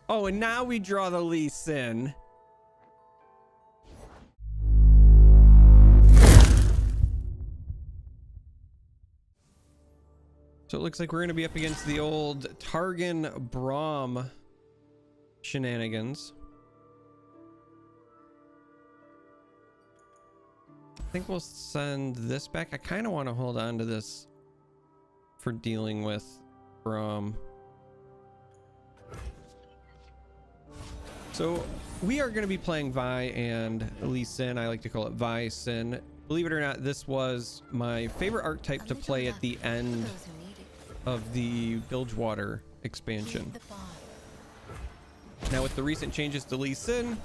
Oh, and now we draw the Lee Sin. So it looks like we're going to be up against the old Targon Braum shenanigans. I think we'll send this back. I kind of want to hold on to this for dealing with Braum. So we are going to be playing Vi and Lee Sin. I like to call it Vi Sin. Believe it or not, this was my favorite archetype to play at the end of the Bilgewater expansion. Now with the recent changes to Lee Sin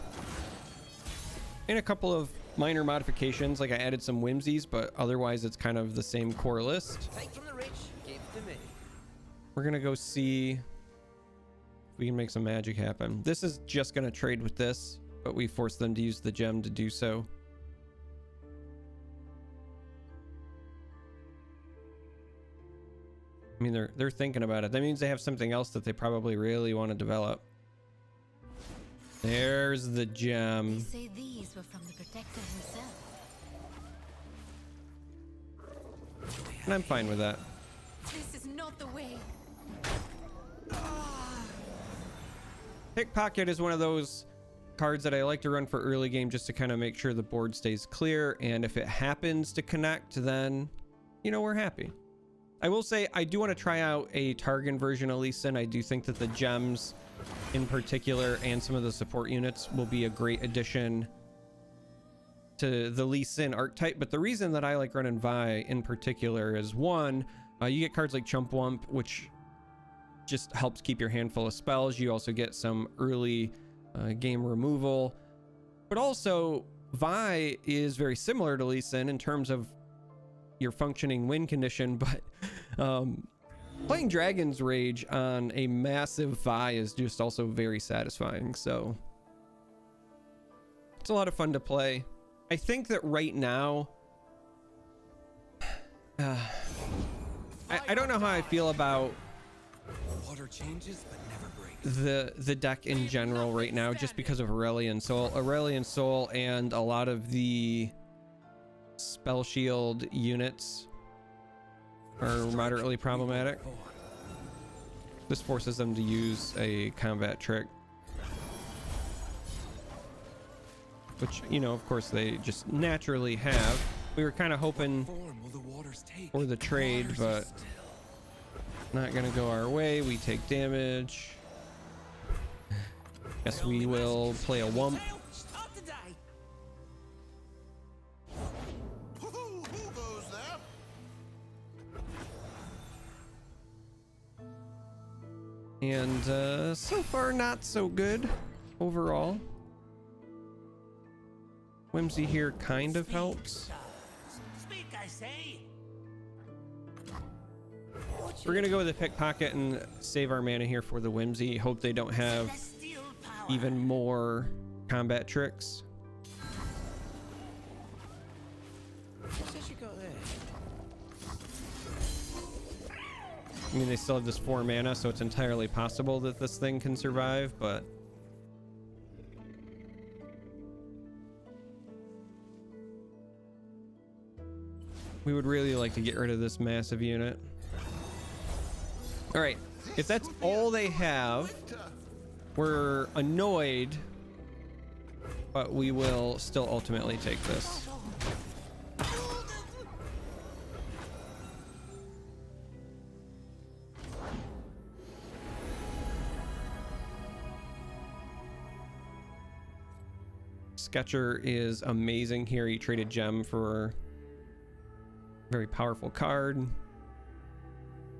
and a couple of minor modifications, like I added some whimsies, but otherwise it's kind of the same core list. We're gonna go see if we can make some magic happen. This is just gonna trade with this, but we forced them to use the gem to do so. I mean, they're thinking about it. That means they have something else that they probably really want to develop. There's the gem. They say these were from the protector himself. And I'm fine with that. This is not the way. Pickpocket is one of those cards that I like to run for early game just to kind of make sure the board stays clear. And if it happens to connect, then, you know, we're happy. I will say I do want to try out a Targon version of Lee Sin. I do think that the gems in particular and some of the support units will be a great addition to the Lee Sin archetype. But the reason that I like running Vi in particular is one, you get cards like Chump Wump, which just helps keep your hand full of spells. You also get some early game removal, but also Vi is very similar to Lee Sin in terms of your functioning win condition, but playing Dragon's Rage on a massive Vi is just also very satisfying. So it's a lot of fun to play. I think that right now, I don't know how I feel about Water changes, but never breaks. the deck in general right now, just because of Aurelion Soul and a lot of the spell shield units are moderately problematic. This forces them to use a combat trick, which, you know, of course they just naturally have. We were kind of hoping for the trade, but not gonna go our way. We take damage. Guess we will play a Wump. And so far not so good overall. Whimsy here kind of helps. Speak, I say. We're gonna go with the Pickpocket and save our mana here for the Whimsy. Hope they don't have even more combat tricks. I mean, they still have this 4 mana, so it's entirely possible that this thing can survive, but we would really like to get rid of this massive unit. All right, if that's all they have, we're annoyed, but we will still ultimately take this. Sketcher is amazing here. He traded gem for a very powerful card. And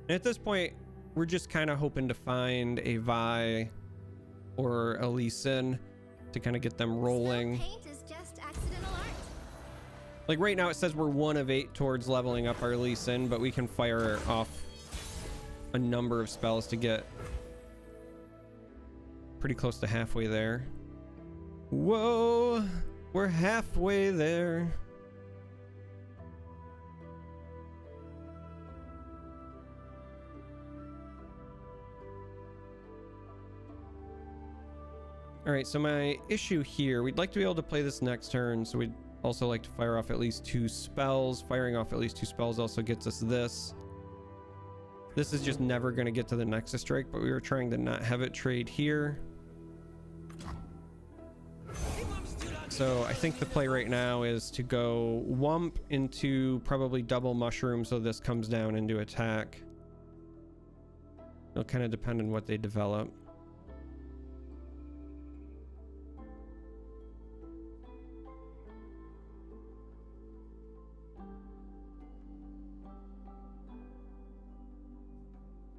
at this point, we're just kind of hoping to find a Vi or a Lee Sin to kind of get them rolling. Paint is just accidental art. Like right now it says we're 1 of 8 towards leveling up our Lee Sin, but we can fire off a number of spells to get pretty close to halfway there. Whoa, we're halfway there. All right, so my issue here, we'd like to be able to play this next turn, so we'd also like to fire off at least 2 spells. Firing off at least 2 spells also gets us this. This is just never going to get to the Nexus Strike, but we were trying to not have it trade here. So I think the play right now is to go Wump into probably double Mushroom so this comes down into attack. It'll kind of depend on what they develop.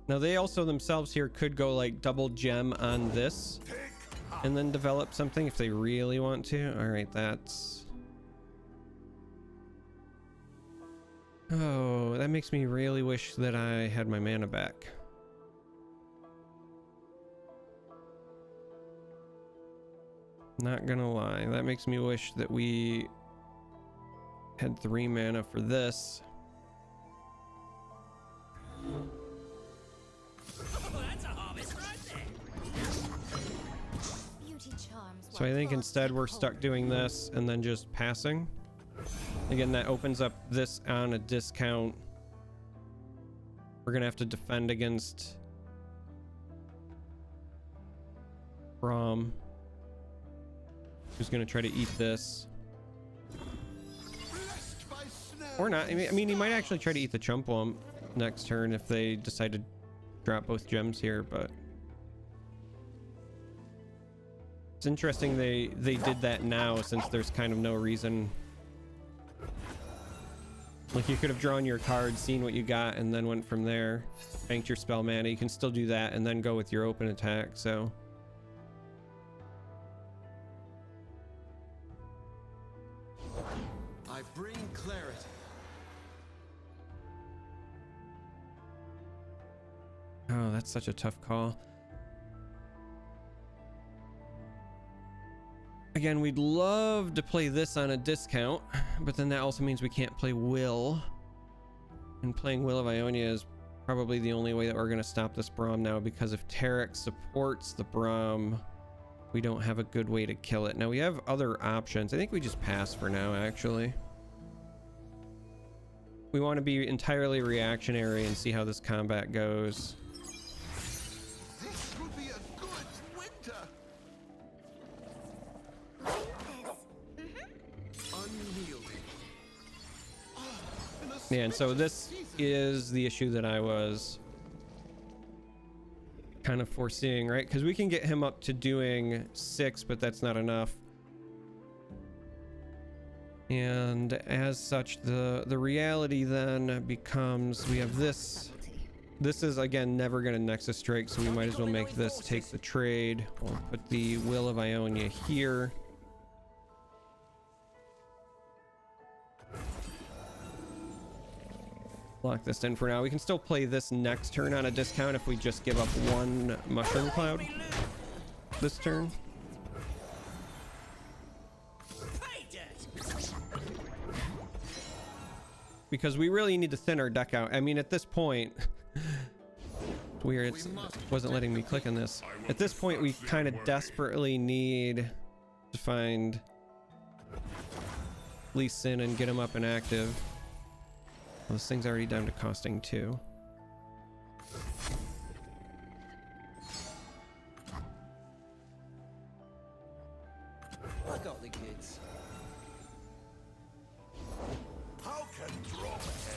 Now they also themselves here could go like double gem on this and then develop something if they really want to. All right, that's... Oh, that makes me really wish that I had my mana back. Not gonna lie, that makes me wish that we had 3 mana for this. So I think instead we're stuck doing this and then just passing. Again, that opens up this on a discount. We're gonna have to defend against Braum, who's gonna try to eat this. Or not. I mean, he might actually try to eat the Chump Wump next turn if they decide to drop both gems here, but it's interesting they did that now since there's kind of no reason. Like, you could have drawn your card, seen what you got, and then went from there. Banked your spell mana. You can still do that and then go with your open attack, so. I bring clarity. Oh, that's such a tough call. Again, we'd love to play this on a discount, but then that also means we can't play Will. And playing Will of Ionia is probably the only way that we're going to stop this Braum now, because if Tarek supports the Braum, we don't have a good way to kill it. Now, we have other options. I think we just pass for now, actually. We want to be entirely reactionary and see how this combat goes. This will be a good winter. Unyielding. Yeah, and so this is the issue that I was kind of foreseeing, right? Because we can get him up to doing 6, but that's not enough. And as such, the reality then becomes we have this. This is, again, never going to Nexus Strike, so we might as well make this take the trade. We'll put the Will of Ionia here. Lock this in for now. We can still play this next turn on a discount if we just give up 1 Mushroom Cloud this turn. Because we really need to thin our deck out. I mean, at this point, weird, it wasn't letting me click on this. At this point, we kind of desperately need to find Lee Sin and get him up and active. Well, this thing's already down to costing 2. I got the kids. How can draw ahead?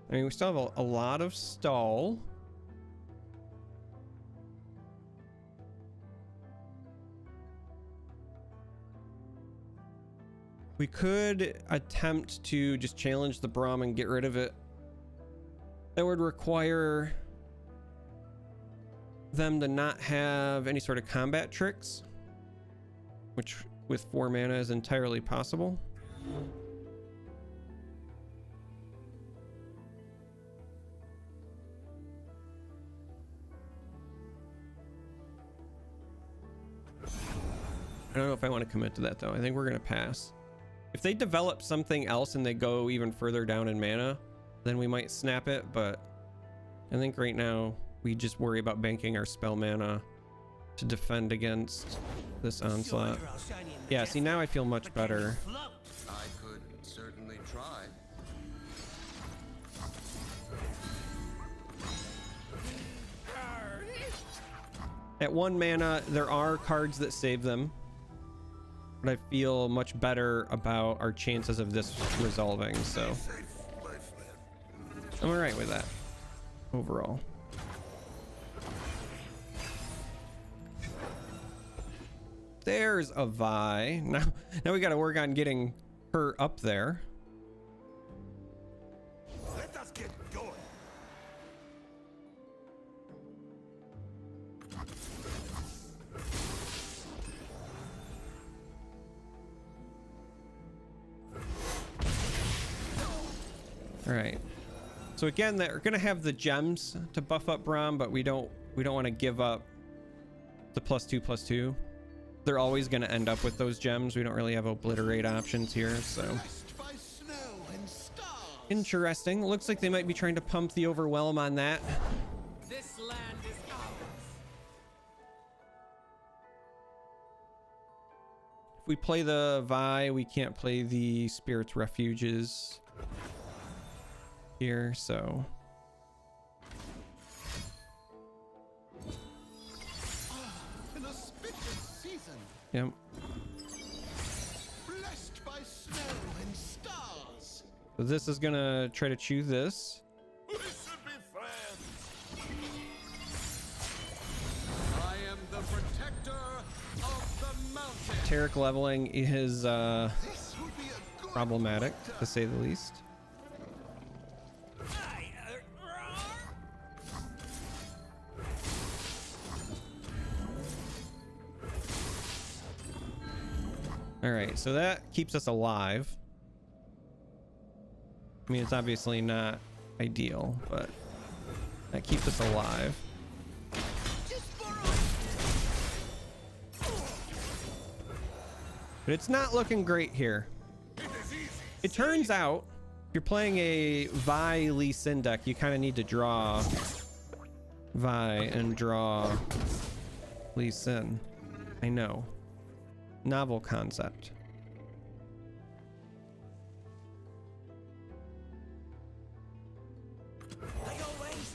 I mean, we still have a lot of stall. We could attempt to just challenge the Braum and get rid of it. That would require them to not have any sort of combat tricks, which with 4 mana is entirely possible. I don't know if I want to commit to that though. I think we're going to pass. If they develop something else and they go even further down in mana, then we might snap it, but I think right now we just worry about banking our spell mana to defend against this onslaught. Yeah, see, now I feel much better. I could certainly try. At 1 mana, there are cards that save them, but I feel much better about our chances of this resolving, so I'm alright with that overall. There's a Vi. Now we got to work on getting her up there. Let us get going. All right. So again, they're gonna have the gems to buff up Braum, but we don't want to give up the +2/+2. They're always gonna end up with those gems. We don't really have obliterate options here, so By snow and stars. interesting. Looks like they might be trying to pump the overwhelm on that. This land is ours. If we play the Vi, we can't play the Spirit's Refuges here, so An auspicious season. yep. Blessed by snow and stars. So this is gonna try to chew this. We should be friends. I am the protector of the mountain. Tarek leveling is This would be a good problematic, to say the least. All right, so that keeps us alive. I mean, it's obviously not ideal, but that keeps us alive. But it's not looking great here. It turns out, if you're playing a Vi Lee Sin deck, you kind of need to draw Vi and draw Lee Sin. I know. Novel concept.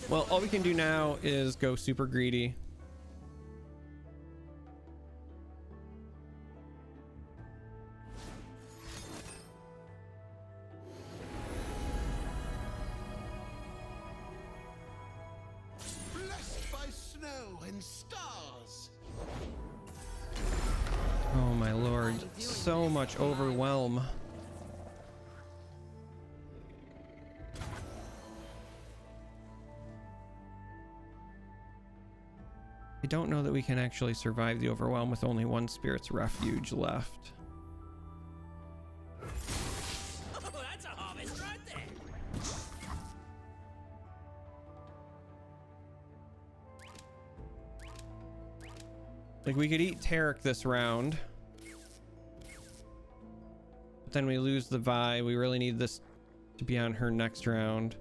Well, all we can do now is go super greedy. blessed by snow and stars. Oh my lord, so much overwhelm. I don't know that we can actually survive the overwhelm with only 1 Spirit's Refuge left. Oh, that's a harvest right there. Like, we could eat Tarek this round, but then we lose the Vi. We really need this to be on her next round.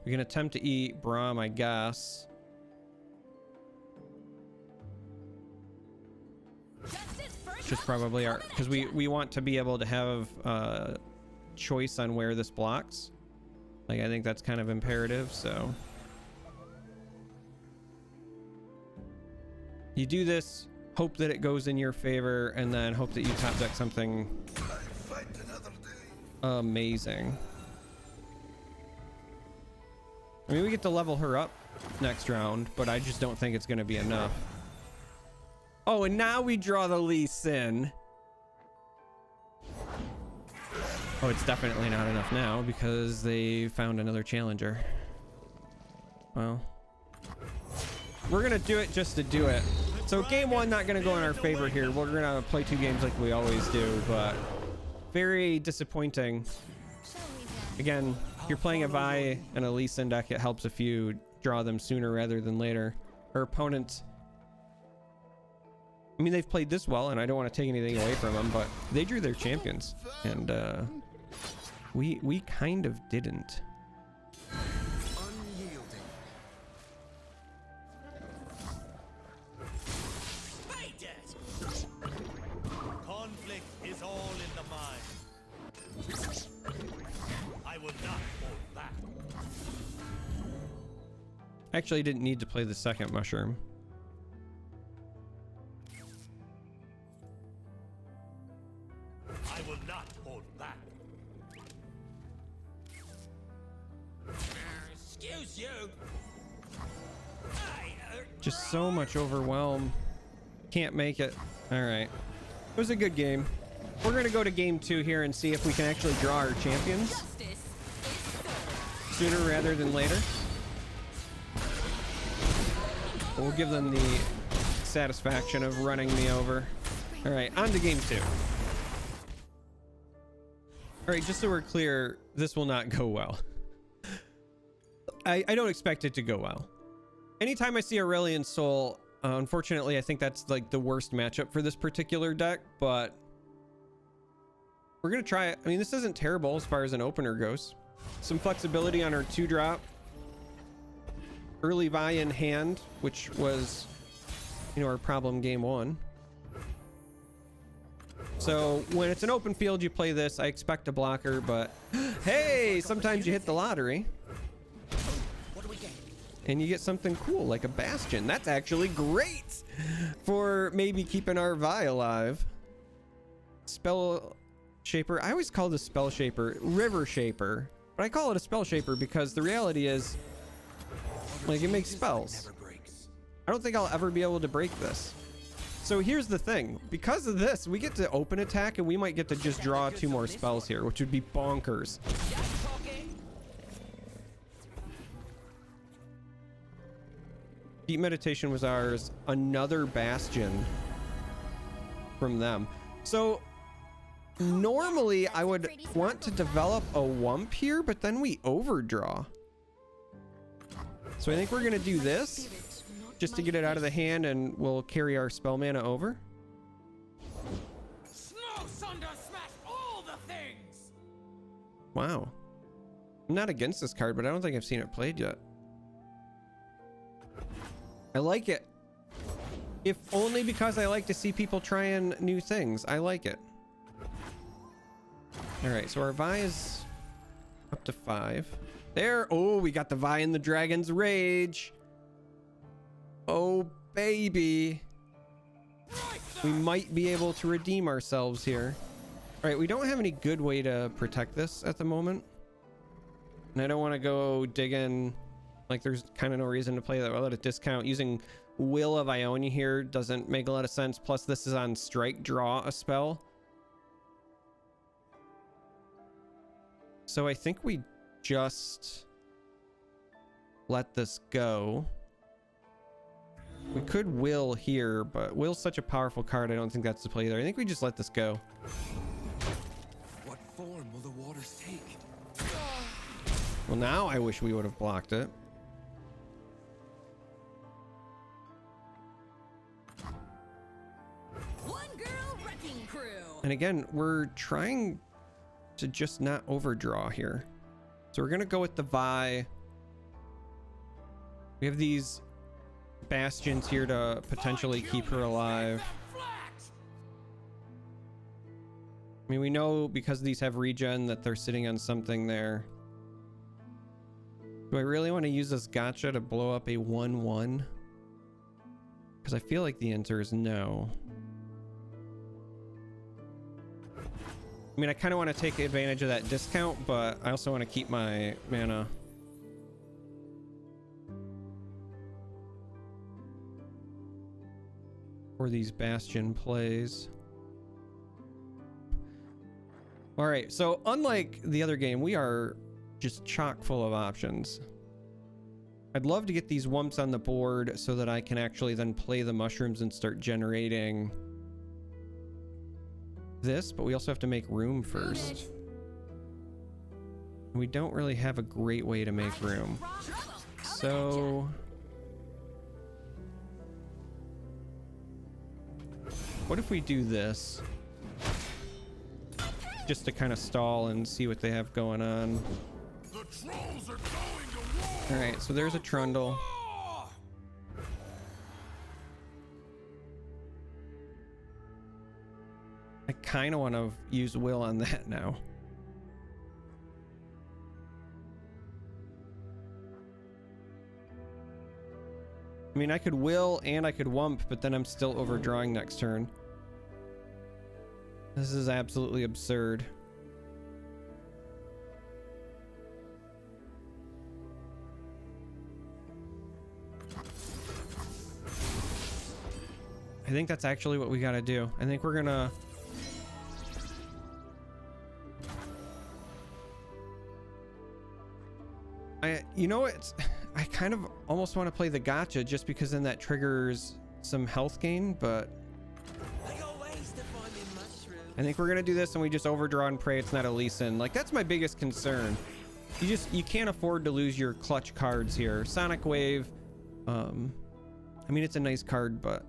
We can attempt to eat Braum, I guess. Which is probably our, because we want to be able to have choice on where this blocks. Like, I think that's kind of imperative, so you do this, hope that it goes in your favor, and then hope that you top deck something Fight another day. amazing. I mean, we get to level her up next round, but I just don't think it's going to be enough. Oh, and now we draw the Lee Sin. Oh, it's definitely not enough now because they found another challenger. Well, we're going to do it just to do it. So game 1 not going to go in our favor here. We're going to play 2 games like we always do, but very disappointing. Again, if you're playing a Vi and a Lee Sin deck, it helps if you draw them sooner rather than later. Our opponents, I mean, they've played this well, and I don't want to take anything away from them, but they drew their champions, and we kind of didn't. Actually didn't need to play the second mushroom. I will not hold back. Excuse you. Just so much overwhelm. Can't make it. All right. It was a good game. We're going to go to game 2 here and see if we can actually draw our champions sooner rather than later. We'll give them the satisfaction of running me over. All right, on to game 2. All right, just so we're clear, this will not go well. I don't expect it to go well. Anytime I see Aurelion Soul, unfortunately, I think that's like the worst matchup for this particular deck, but we're going to try it. I mean, this isn't terrible as far as an opener goes. Some flexibility on our 2-drop. Early Vi in hand, which was, you know, our problem game 1. So when it's an open field, you play this. I expect a blocker, but hey, sometimes you hit the lottery. What do we get? And you get something cool like a Bastion. That's actually great for maybe keeping our Vi alive. Spell Shaper. I always call this Spell Shaper River Shaper, but I call it a Spell Shaper because the reality is, like, it makes spells. Never breaks. I don't think I'll ever be able to break this. So here's the thing. Because of this, we get to open attack and we might get to just draw 2 more spells here, which would be bonkers. Deep Meditation was ours. Another Bastion from them. So normally I would want to develop a Wump here, but then we overdraw. So I think we're going to do this just to get it out of the hand, and we'll carry our spell mana over. Snow Sunder smash all the things. Wow. I'm not against this card, but I don't think I've seen it played yet. I like it. If only because I like to see people trying new things. I like it. All right, so our Vi is up to 5. There. Oh, we got the Vi in the Dragon's Rage. Oh, baby. We might be able to redeem ourselves here. All right, we don't have any good way to protect this at the moment. And I don't want to go digging. Like, there's kind of no reason to play that well at a discount. Using Will of Ionia here doesn't make a lot of sense. Plus, this is on strike, draw a spell. So I think we just let this go. We could Will here, but Will's such a powerful card. I don't think that's the play there. I think we just let this go. What form will the waters take? Well, now I wish we would have blocked it. One girl wrecking crew. And again, we're trying to just not overdraw here. So we're going to go with the Vi. We have these Bastions here to potentially keep her alive. I mean, we know because these have regen that they're sitting on something there. Do I really want to use this gotcha to blow up a 1/1? Because I feel like the answer is no. I mean, I kind of want to take advantage of that discount, but I also want to keep my mana. For these Bastion plays. All right, so unlike the other game, we are just chock full of options. I'd love to get these Wumps on the board so that I can actually then play the mushrooms and start generating this, but we also have to make room first. We don't really have a great way to make room. So what if we do this? Just to kind of stall and see what they have going on. The trolls are going to war. All right, so there's a Trundle. I kind of want to use Will on that now. I mean, I could will and I could wump, but then I'm still overdrawing next turn. This is absolutely absurd. I think that's actually what we gotta do. I think we're gonna... You know what? I kind of almost want to play the gotcha just because then that triggers some health gain, but I think we're gonna do this and we just overdraw and pray it's not a Lee Sin. Like, that's my biggest concern. You can't afford to lose your clutch cards here. Sonic Wave, I mean, it's a nice card, but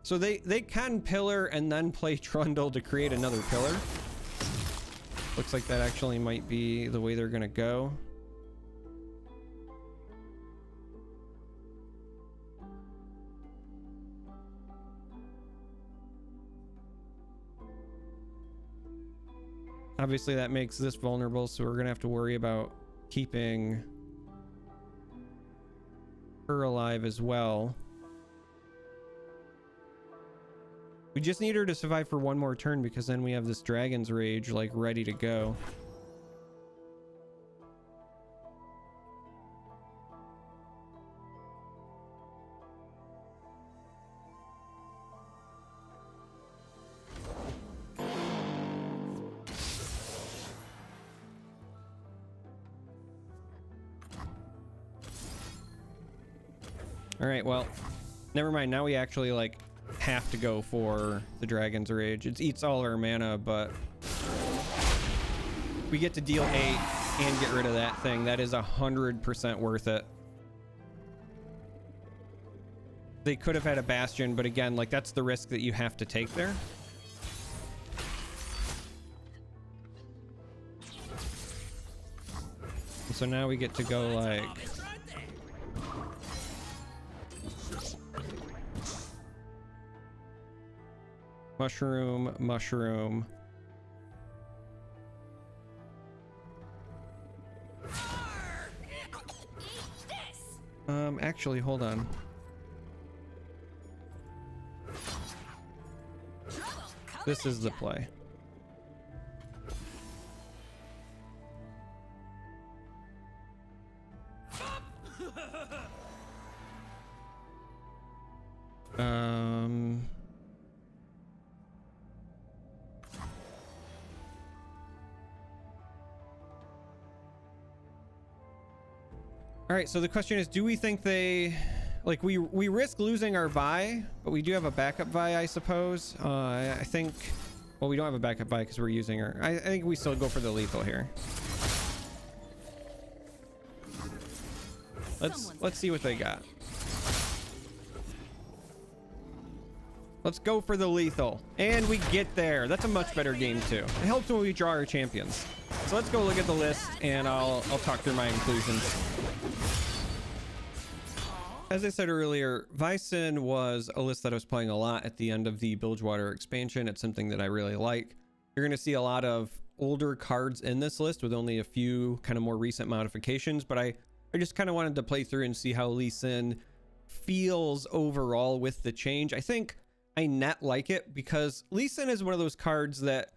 so they can pillar and then play Trundle to create another pillar. Looks like that actually might be the way they're gonna go. Obviously that makes this vulnerable, so we're gonna have to worry about keeping her alive as well. We just need her to survive for one more turn because then we have this Dragon's Rage like ready to go. All right, well, never mind. Now we actually like have to go for the Dragon's Rage. It eats all our mana, but we get to deal 8 and get rid of that thing. That is 100% worth it. They could have had a Bastion, but again, like, that's the risk that you have to take there. So now we get to go like mushroom, mushroom. Actually, hold on. This is the play. All right, so the question is, do we think they, like, we risk losing our Vi, but we do have a backup Vi, I suppose. I think, well, we don't have a backup Vi because we're using her. I think we still go for the lethal here. Let's see what they got. Let's go for the lethal, and we get there. That's a much better game too. It helps when we draw our champions. So let's go look at the list, and I'll talk through my inclusions. As I said earlier, Vi Sin was a list that I was playing a lot at the end of the Bilgewater expansion. It's something that I really like. You're going to see a lot of older cards in this list with only a few kind of more recent modifications, but I just kind of wanted to play through and see how Lee Sin feels overall with the change. I think I net like it because Lee Sin is one of those cards that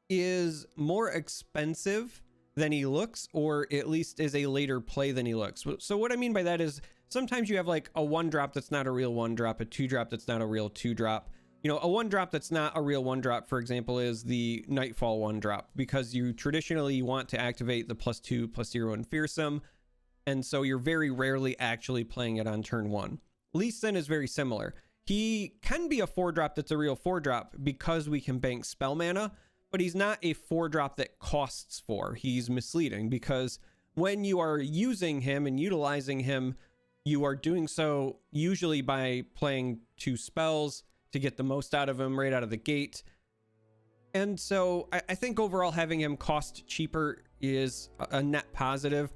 is more expensive than he looks, or at least is a later play than he looks. So what I mean by that is sometimes you have like a 1-drop that's not a real 1-drop, a 2-drop that's not a real 2-drop. You know, a 1-drop that's not a real 1-drop, for example, is the Nightfall 1-drop, because you traditionally want to activate the +2/+0 and Fearsome, and so you're very rarely actually playing it on turn 1. Lee Sin is very similar. He can be a 4-drop that's a real 4-drop because we can bank spell mana, but he's not a 4-drop that costs 4. He's misleading because when you are using him and utilizing him, you are doing so usually by playing 2 spells to get the most out of him right out of the gate. And so I think overall having him cost cheaper is a net positive.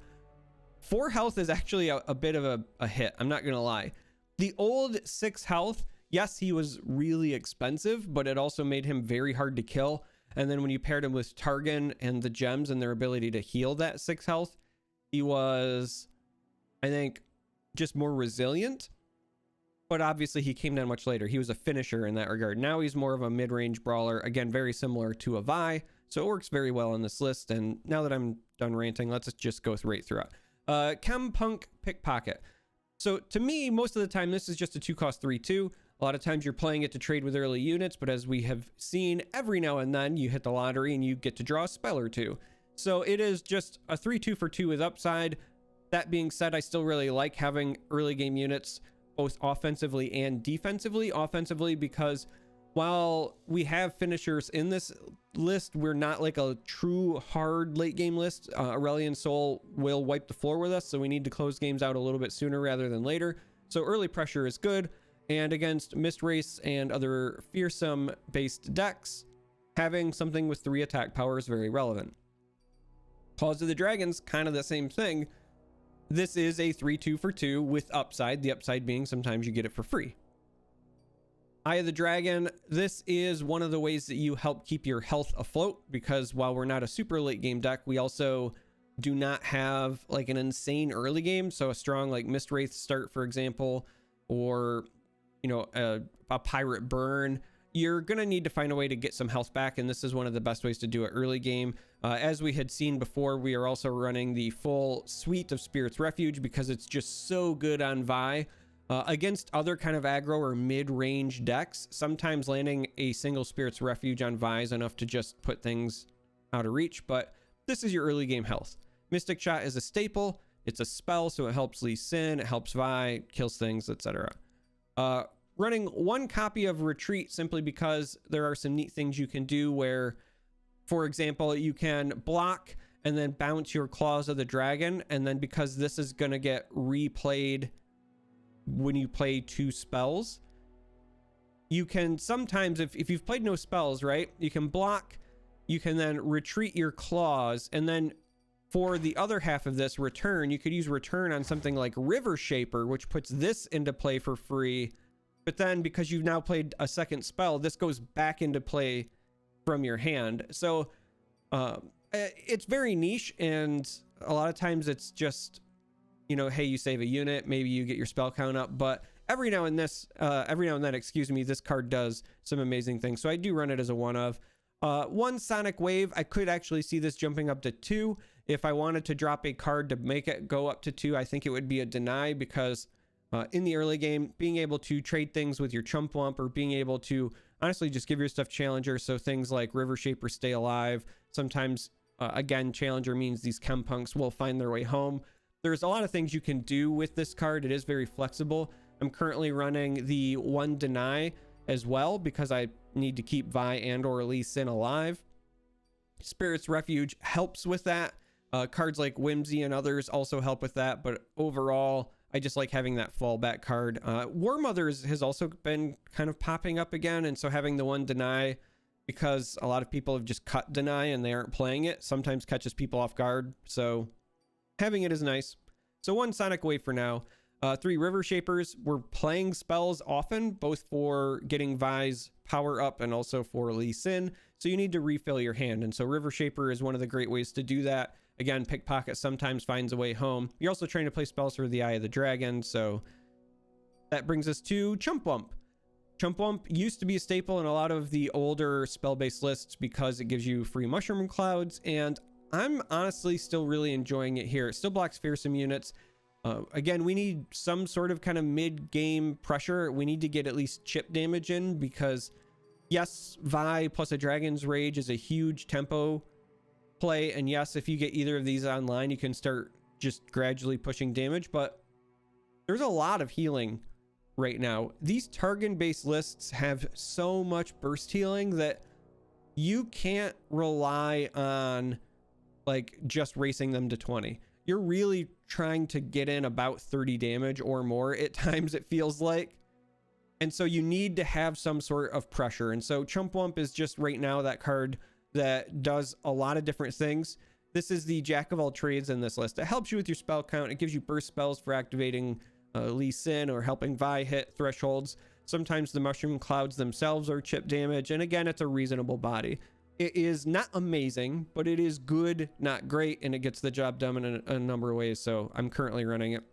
4 health is actually a bit of a hit, I'm not gonna lie. The old 6 health, yes, he was really expensive, but it also made him very hard to kill. And then when you paired him with Targon and the gems and their ability to heal that 6 health, He was, I think, just more resilient, but obviously he came down much later. He was a finisher in that regard. Now he's more of a mid-range brawler, again, very similar to a Vi, so it works very well on this list. And now that I'm done ranting, let's just go right through it. Chem Punk Pickpocket. So to me, most of the time, this is just a 2-cost 3/2. A lot of times you're playing it to trade with early units, but as we have seen, every now and then you hit the lottery and you get to draw a spell or two. So it is just a 3/2 for 2 with upside. That being said, I still really like having early game units both offensively and defensively. Offensively because while we have finishers in this list, we're not like a true hard late game list. Aurelion Sol will wipe the floor with us, so we need to close games out a little bit sooner rather than later. So early pressure is good. And against Mist Wraiths and other fearsome based decks, having something with 3 attack power is very relevant. Claws of the Dragons, kind of the same thing. This is a 3/2 for 2 with upside, the upside being sometimes you get it for free. Eye of the Dragon, this is one of the ways that you help keep your health afloat, because while we're not a super late game deck, we also do not have like an insane early game. So a strong like Mist Wraith start, for example, or you know, a Pirate Burn, you're going to need to find a way to get some health back. And this is one of the best ways to do it early game. As we had seen before, we are also running the full suite of Spirit's Refuge because it's just so good on Vi. Against other kind of aggro or mid-range decks, sometimes landing a single Spirit's Refuge on Vi is enough to just put things out of reach. But this is your early game health. Mystic Shot is a staple. It's a spell, so it helps Lee Sin, it helps Vi, kills things, etc. Running 1 copy of Retreat simply because there are some neat things you can do where, for example, you can block and then bounce your Claws of the Dragon, and then because this is going to get replayed when you play 2 spells, you can sometimes, if you've played no spells, right, you can block, you can then retreat your Claws, and then for the other half of this return, you could use return on something like River Shaper, which puts this into play for free. But then because you've now played a second spell, this goes back into play from your hand. So it's very niche, and a lot of times it's just, you know, hey, you save a unit, maybe you get your spell count up, but every now and then, excuse me, this card does some amazing things. So I do run it as a one of. 1 Sonic Wave, I could actually see this jumping up to 2. If I wanted to drop a card to make it go up to 2, I think it would be a Deny, because in the early game, being able to trade things with your Chump Wump, or being able to honestly just give your stuff Challenger, so things like River Shaper stay alive. Sometimes, again, Challenger means these Chem Punks will find their way home. There's a lot of things you can do with this card. It is very flexible. I'm currently running the 1 Deny as well because I need to keep Vi and or Lee Sin alive. Spirit's Refuge helps with that. Cards like Whimsy and others also help with that, but overall, I just like having that fallback card. War Mothers has also been kind of popping up again, and so having the 1 Deny, because a lot of people have just cut Deny and they aren't playing it, sometimes catches people off guard, so having it is nice. So 1 Sonic Wave for now. 3 River Shapers. We're playing spells often, both for getting Vi's power up and also for Lee Sin, so you need to refill your hand, and so River Shaper is one of the great ways to do that. Again, Pickpocket sometimes finds a way home. You're also trying to play spells for the Eye of the Dragon, so that brings us to Chump Wump. Chump Wump used to be a staple in a lot of the older spell-based lists because it gives you free Mushroom Clouds, and I'm honestly still really enjoying it here. It still blocks fearsome units. Again, we need some sort of kind of mid-game pressure. We need to get at least chip damage in because, yes, Vi plus a Dragon's Rage is a huge tempo play, and yes, if you get either of these online, you can start just gradually pushing damage, but there's a lot of healing right now. These Targon-based lists have so much burst healing that you can't rely on like just racing them to 20. You're really trying to get in about 30 damage or more at times, it feels like. And so you need to have some sort of pressure. And so Chump Wump is just right now that card that does a lot of different things. This is the jack of all trades in this list. It helps you with your spell count. It gives you burst spells for activating Lee Sin or helping Vi hit thresholds. Sometimes the Mushroom Clouds themselves are chip damage. And again, it's a reasonable body. It is not amazing, but it is good, not great, and it gets the job done in a number of ways. So I'm currently running it.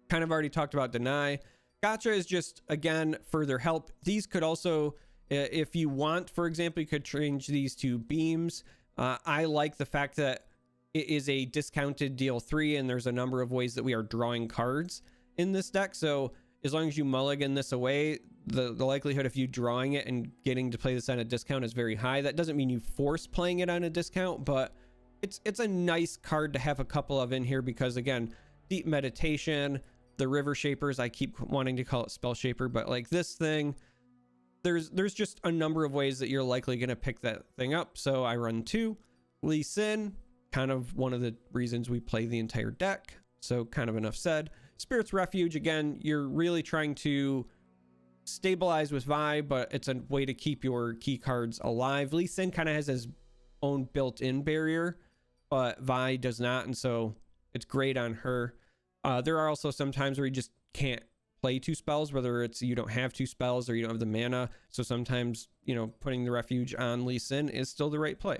Kind of already talked about deny. Gotcha is just, again, further help. These could also, if you want, for example, you could change these to beams. I like the fact that it is a discounted deal 3, and there's a number of ways that we are drawing cards in this deck. So as long as you mulligan this away, the likelihood of you drawing it and getting to play this on a discount is very high. That doesn't mean you force playing it on a discount, but it's a nice card to have a couple of in here because, again, Deep Meditation, the River Shapers, I keep wanting to call it Spell Shaper, but like this thing, there's just a number of ways that you're likely going to pick that thing up. So I run 2. Lee Sin, kind of one of the reasons we play the entire deck. So kind of enough said. Spirit's Refuge, again, you're really trying to stabilize with Vi, but it's a way to keep your key cards alive. Lee Sin kind of has his own built-in barrier, but Vi does not, and so it's great on her. There are also some times where you just can't play 2 spells, whether it's you don't have 2 spells or you don't have the mana. So sometimes, you know, putting the Refuge on Lee Sin is still the right play.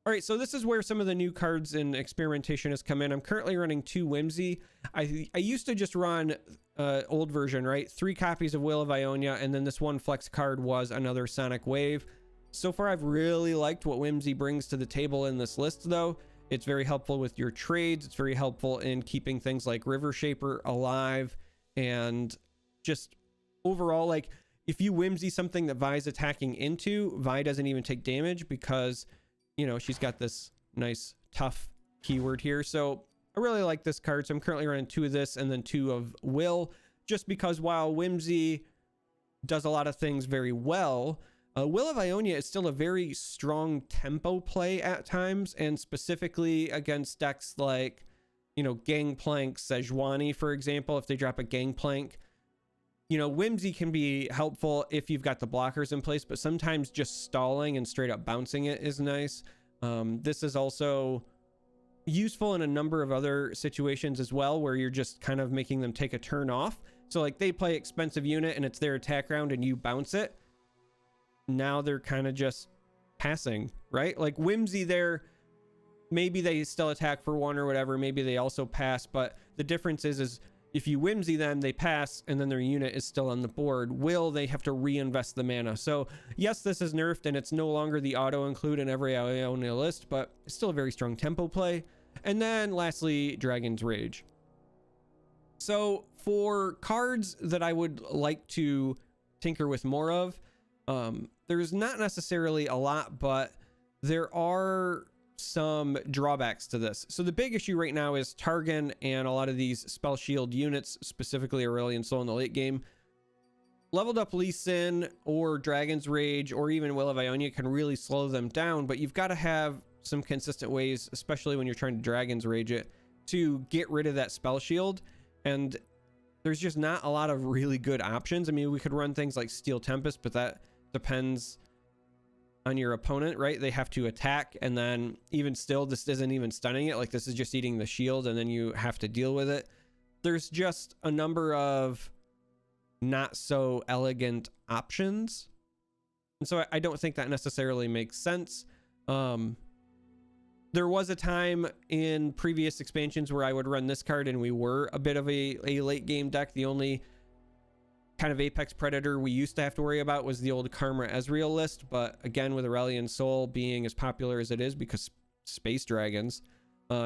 All right, so this is where some of the new cards in experimentation has come in. I'm currently running 2 Whimsy. I used to just run old version, right? 3 copies of Will of Ionia, and then this one flex card was another Sonic Wave. So far, I've really liked what Whimsy brings to the table in this list, though. It's very helpful with your trades. It's very helpful in keeping things like River Shaper alive, and just overall, like, if you Whimsy something that Vi's attacking into, Vi doesn't even take damage because, you know, she's got this nice tough keyword here. So I really like this card. So I'm currently running 2 of this and then 2 of Will, just because while Whimsy does a lot of things very well, Will of Ionia is still a very strong tempo play at times, and specifically against decks like, you know, Gangplank, Sejuani, for example. If they drop a Gangplank, you know, Whimsy can be helpful if you've got the blockers in place, but sometimes just stalling and straight up bouncing it is nice. This is also useful in a number of other situations as well, where you're just kind of making them take a turn off. So like they play expensive unit and it's their attack round and you bounce it. Now they're kind of just passing, right? Like Whimsy there, maybe they still attack for 1 or whatever. Maybe they also pass, but the difference is if you Whimsy them, they pass, and then their unit is still on the board. Will, they have to reinvest the mana. So yes, this is nerfed, and it's no longer the auto include in every Ionia list, but it's still a very strong tempo play. And then lastly, Dragon's Rage. So for cards that I would like to tinker with more of, there's not necessarily a lot, but there are some drawbacks to this. So the big issue right now is Targon and a lot of these spell shield units, specifically Aurelion Soul in the late game. Leveled up Lee Sin or Dragon's Rage or even Will of Ionia can really slow them down, but you've got to have some consistent ways, especially when you're trying to Dragon's Rage it, to get rid of that spell shield. And there's just not a lot of really good options. I mean, we could run things like Steel Tempest, but that depends on your opponent, right? They have to attack, and then even still, this isn't even stunning it. Like, this is just eating the shield, and then you have to deal with it. There's just a number of not so elegant options, and so I don't think that necessarily makes sense. There was a time in previous expansions where I would run this card, and we were a bit of a late game deck. The only kind of Apex Predator we used to have to worry about was the old Karma Ezreal list, but again, with Aurelion Soul being as popular as it is because Space Dragons,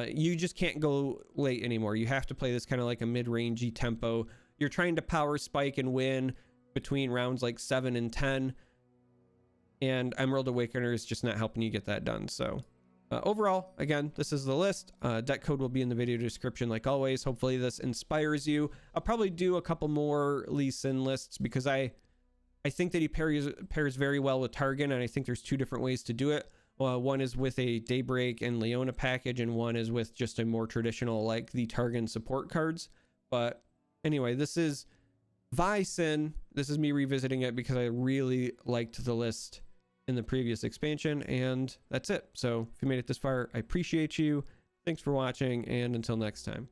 you just can't go late anymore. You have to play this kind of like a mid-rangey tempo. You're trying to power spike and win between rounds like 7 and 10, and Emerald Awakener is just not helping you get that done. So overall, again, this is the list. Deck code will be in the video description like always. Hopefully this inspires you. I'll probably do a couple more Lee Sin lists because I think that he pairs very well with Targon, and I think there's 2 different ways to do it. One is with a Daybreak and Leona package, and one is with just a more traditional, like the Targon support cards. But anyway, this is Vi Sin. This is me revisiting it because I really liked the list in the previous expansion, and that's it. So if you made it this far, I appreciate you. Thanks for watching, and until next time.